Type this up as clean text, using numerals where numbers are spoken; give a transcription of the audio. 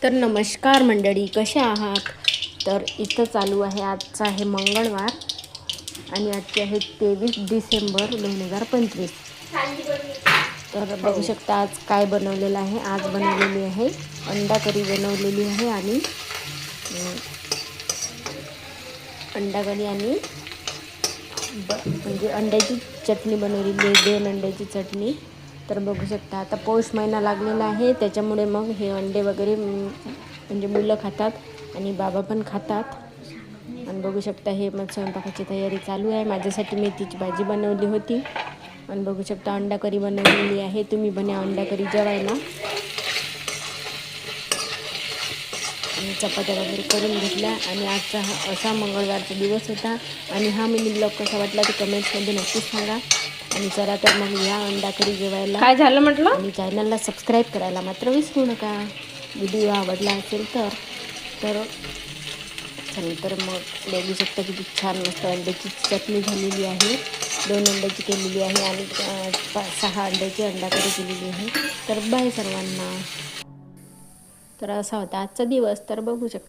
तर नमस्कार मंडळी, कशा आहात? तर इथं चालू आहे, आजचा आहे मंगळवार आणि आजचे आहे 23 डिसेंबर 2025. तर बघू शकता आज काय बनवलेलं आहे. आज बनवलेली आहे अंडा करी बनवलेली आहे आणि अंडा करी आणि म्हणजे अंड्याची चटणी बनवलेली आहे, 2 अंड्याची चटणी. तर बघू शकता आता पौष महिना लागलेला आहे, त्याच्यामुळे मग हे अंडे वगैरे म्हणजे मुलं खातात आणि बाबा पण खातात. आणि बघू शकता हे मग स्वयंपाकाची तयारी चालू आहे. माझ्यासाठी मेथीची भाजी बनवली होती आणि बघू शकता अंडा करी बनवलेली आहे. तुम्ही बनवा अंडा करी जेवायला. आणि चपात्या वगैरे करून घेतल्या आणि आजचा हा असा मंगळवारचा दिवस होता. आणि हा मिनी ब्लॉग कसा वाटला ते कमेंट्समध्ये नक्कीच सांगा. आणि चला तर मग या अंडा करी जेवायला. काय झालं म्हटलं? आणि चॅनलला सबस्क्राईब करायला मात्र विसरू नका. व्हिडिओ आवडला असेल तर चला तर मग बघू शकता किती छान मस्त अंड्याची चटणी झालेली आहे. 2 अंड्याची केलेली आहे आणि 6 अंड्याची अंडा करी केलेली आहे. तर बाय सर्वांना. तर असा होता आजचा दिवस. तर बघू शकता.